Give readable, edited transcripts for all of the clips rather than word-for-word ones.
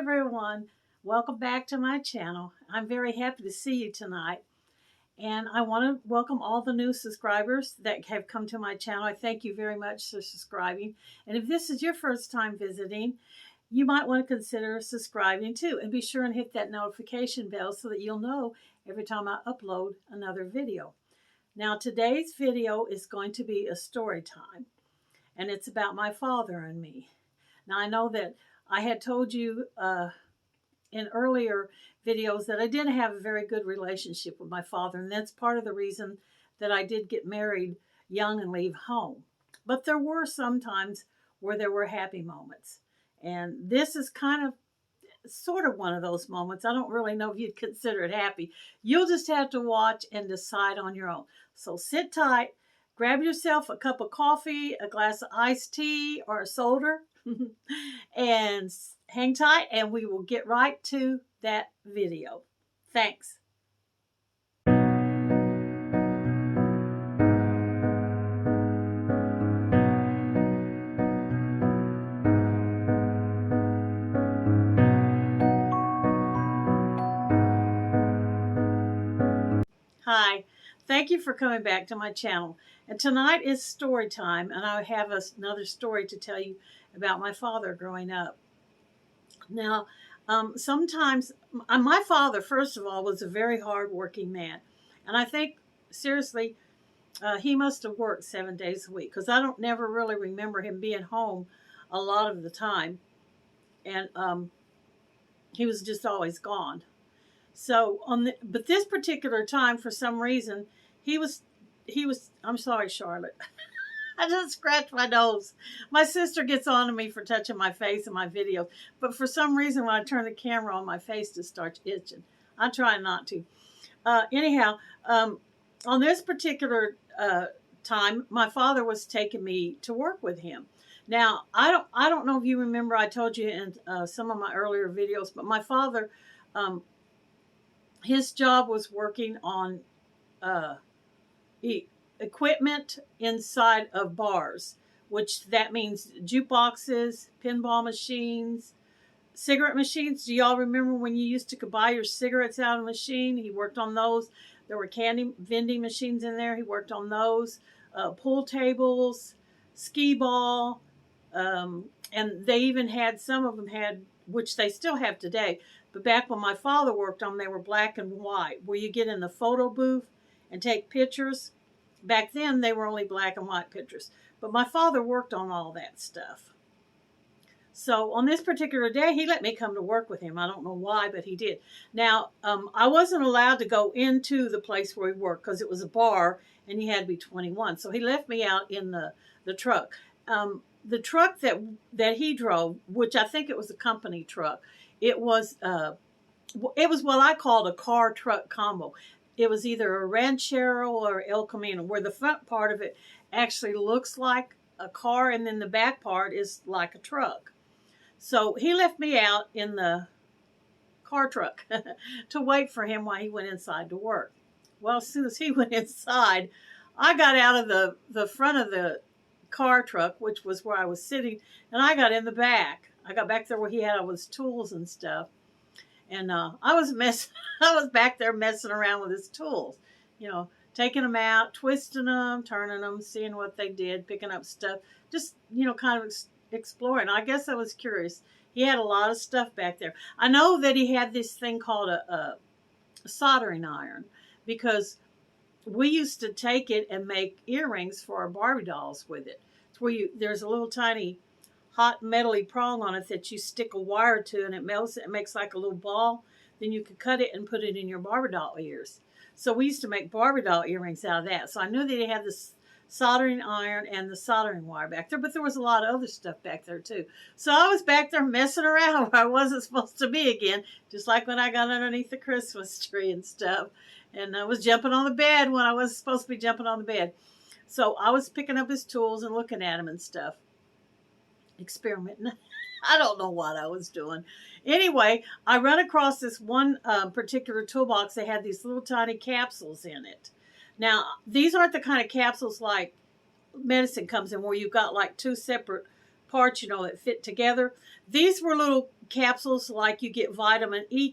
everyone. Welcome back to my channel. I'm very happy to see you tonight. And I want to welcome all the new subscribers that have come to my channel. I thank you very much for subscribing. And if this is your first time visiting, you might want to consider subscribing too. And be sure and hit that notification bell so that you'll know every time I upload another video. Now today's video is going to be a story time. And it's about my father and me. Now I know that I had told you in earlier videos that I didn't have a very good relationship with my father, and that's part of the reason that I did get married young and leave home. But there were some times where there were happy moments, and this is kind of sort of one of those moments. I don't really know if you'd consider it happy. You'll just have to watch and decide on your own. So sit tight, grab yourself a cup of coffee, a glass of iced tea, or a soda, and hang tight, and we will get right to that video. Thanks. Hi, thank you for coming back to my channel. And tonight is story time, and I have another story to tell you about my father growing up. Now, sometimes my father, first of all, was a very hard-working man. And I think, seriously, he must have worked 7 days a week, because I don't never really remember him being home a lot of the time. And he was just always gone. So but this particular time, for some reason, he was, I'm sorry, Charlotte. I just scratched my nose. My sister gets on to me for touching my face in my videos. But for some reason, when I turn the camera on, my face just starts itching. I try not to. Anyhow, on this particular time, my father was taking me to work with him. Now, I don't know if you remember, I told you in some of my earlier videos, but my father, his job was working on equipment inside of bars, which that means jukeboxes, pinball machines, cigarette machines. Do y'all remember when you used to buy your cigarettes out of a machine? He worked on those. There were candy vending machines in there. He worked on those. Pool tables, skee ball, and they even had, some of them had, which they still have today, but back when my father worked on them, they were black and white, where you get in the photo booth and take pictures. Back then, they were only black and white pictures. But my father worked on all that stuff. So on this particular day, he let me come to work with him. I don't know why, but he did. Now, I wasn't allowed to go into the place where he worked because it was a bar and you had to be 21. So he left me out in the truck. The truck that he drove, which I think it was a company truck, it was what I called a car truck combo. It was either a Ranchero or El Camino, where the front part of it actually looks like a car and then the back part is like a truck. So he left me out in the car truck to wait for him while he went inside to work. Well, as soon as he went inside, I got out of the front of the car truck, which was where I was sitting, and I got in the back. I got back there where he had all his tools and stuff. And I was back there messing around with his tools, taking them out, twisting them, turning them, seeing what they did, picking up stuff, just, kind of exploring. I guess I was curious. He had a lot of stuff back there. I know that he had this thing called a soldering iron, because we used to take it and make earrings for our Barbie dolls with it. It's where there's a little tiny hot metally prong on it that you stick a wire to, and it melts it. It makes like a little ball. Then you could cut it and put it in your Barbie doll ears. So we used to make Barbie doll earrings out of that. So I knew that they had this soldering iron and the soldering wire back there, but there was a lot of other stuff back there too. So I was back there messing around where I wasn't supposed to be again, just like when I got underneath the Christmas tree and stuff. And I was jumping on the bed when I wasn't supposed to be jumping on the bed. So I was picking up his tools and looking at him and stuff. Experimenting. I don't know what I was doing. Anyway, I run across this one particular toolbox. They had these little tiny capsules in it. Now, these aren't the kind of capsules like medicine comes in, where you've got like two separate parts, that fit together. These were little capsules like you get vitamin E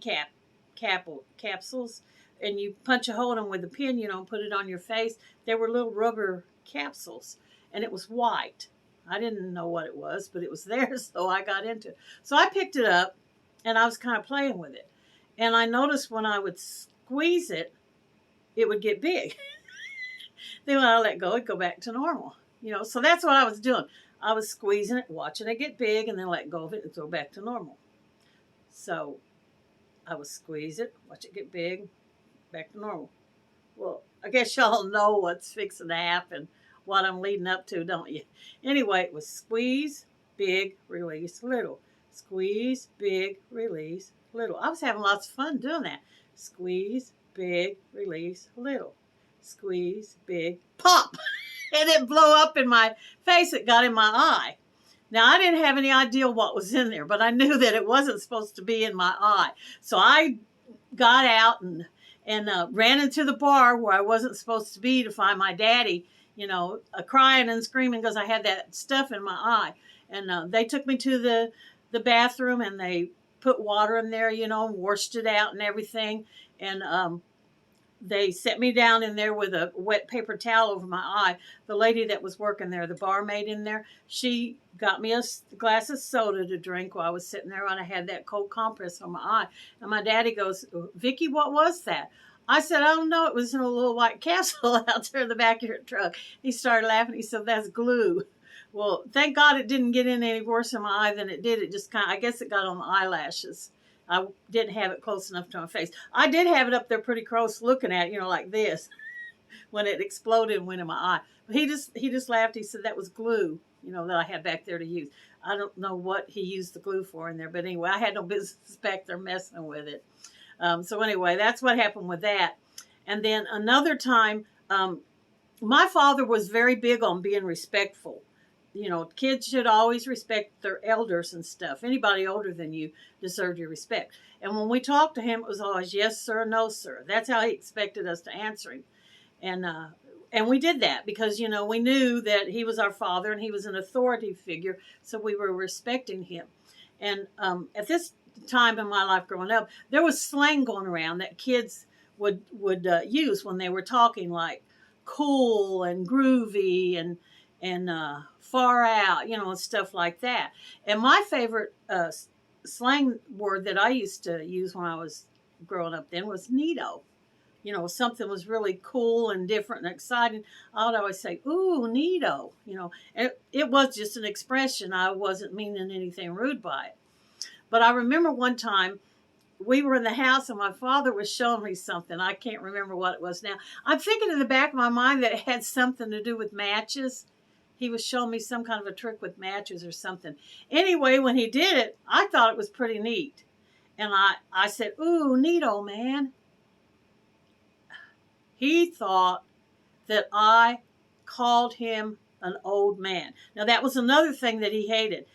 capsules, and you punch a hole in them with a pin, and put it on your face. They were little rubber capsules, and it was white. I didn't know what it was, but it was there, so I got into it. So I picked it up, and I was kind of playing with it. And I noticed when I would squeeze it, it would get big. Then when I let go, it'd go back to normal. So that's what I was doing. I was squeezing it, watching it get big, and then let go of it and go back to normal. So I would squeeze it, watch it get big, back to normal. Well, I guess y'all know what's fixing to happen, what I'm leading up to, don't you? Anyway, it was squeeze, big, release, little. Squeeze, big, release, little. I was having lots of fun doing that. Squeeze, big, release, little. Squeeze, big, pop. And it blew up in my face. It got in my eye. Now, I didn't have any idea what was in there, but I knew that it wasn't supposed to be in my eye. So I got out and ran into the bar where I wasn't supposed to be to find my daddy, crying and screaming because I had that stuff in my eye. And they took me to the bathroom, and they put water in there, and washed it out and everything. And they set me down in there with a wet paper towel over my eye. The lady that was working there, the barmaid in there, she got me a glass of soda to drink while I was sitting there, and I had that cold compress on my eye. And my daddy goes, "Vicki, what was that?" I said, "I don't know. It was in a little white capsule out there in the back of your truck." He started laughing. He said, "That's glue." Well, thank God it didn't get in any worse in my eye than it did. It just I guess it got on the eyelashes. I didn't have it close enough to my face. I did have it up there pretty close looking at it, like this, when it exploded and went in my eye. But he just laughed. He said that was glue, that I had back there to use. I don't know what he used the glue for in there, but anyway, I had no business back there messing with it. So anyway, that's what happened with that. And then another time, my father was very big on being respectful. Kids should always respect their elders and stuff. Anybody older than you deserved your respect. And when we talked to him, it was always yes, sir, no, sir. That's how he expected us to answer him. And we did that because, we knew that he was our father and he was an authority figure. So we were respecting him. And at this time in my life growing up, there was slang going around that kids would use when they were talking, like cool and groovy and far out, and stuff like that. And my favorite slang word that I used to use when I was growing up then was neato. Something was really cool and different and exciting. I would always say, "Ooh, neato." It was just an expression. I wasn't meaning anything rude by it. But I remember one time we were in the house and my father was showing me something. I can't remember what it was now. I'm thinking in the back of my mind that it had something to do with matches. He was showing me some kind of a trick with matches or something. Anyway, when he did it, I thought it was pretty neat. And I said, "Ooh, neat, old man." He thought that I called him an old man. Now, that was another thing that he hated.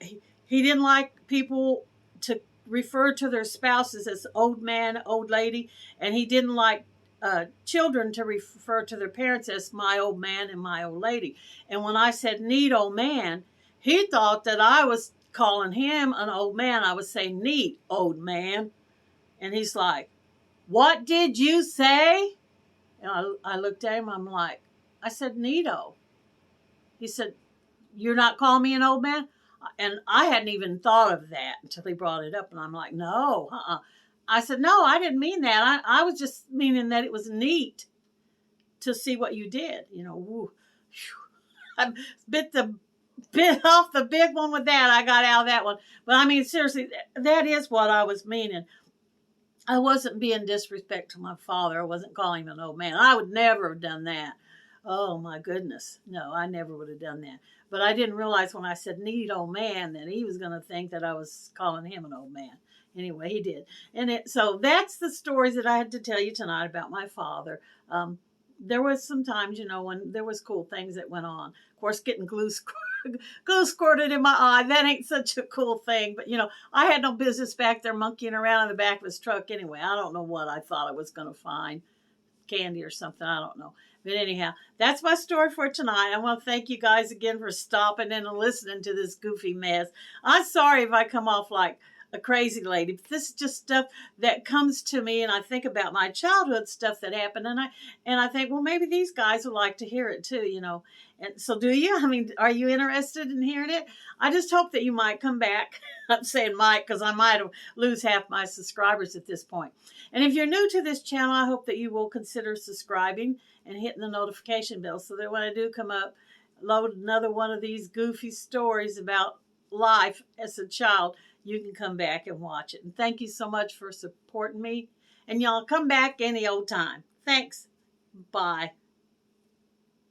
He didn't like people to refer to their spouses as old man, old lady, and he didn't like children to refer to their parents as my old man and my old lady. And when I said neat old man, he thought that I was calling him an old man. I was saying neat old man. And he's like, "What did you say?" And I looked at him. I said, "Neato." He said, "You're not calling me an old man?" And I hadn't even thought of that until he brought it up. And I'm like, "No, I said, "No, I didn't mean that. I was just meaning that it was neat to see what you did." Woo. I bit off the big one with that. I got out of that one. But I mean, seriously, that is what I was meaning. I wasn't being disrespectful to my father. I wasn't calling him an old man. I would never have done that. Oh, my goodness. No, I never would have done that. But I didn't realize when I said neat old man that he was going to think that I was calling him an old man. Anyway, he did. So that's the stories that I had to tell you tonight about my father. There was some times, when there was cool things that went on. Of course, getting glue squirted in my eye, that ain't such a cool thing. But, I had no business back there monkeying around in the back of his truck anyway. I don't know what I thought I was going to find. Candy or something, I don't know. But anyhow, that's my story for tonight. I want to thank you guys again for stopping in and listening to this goofy mess. I'm sorry if I come off like a crazy lady, but this is just stuff that comes to me, and I think about my childhood stuff that happened, and I think, well, maybe these guys would like to hear it too, you know. And so, do you? I mean, are you interested in hearing it? I just hope that you might come back. I'm saying might because I might lose half my subscribers at this point. And if you're new to this channel, I hope that you will consider subscribing and hitting the notification bell so that when I do come up, load another one of these goofy stories about life as a child, you can come back and watch it. And thank you so much for supporting me. And y'all come back any old time. Thanks. Bye.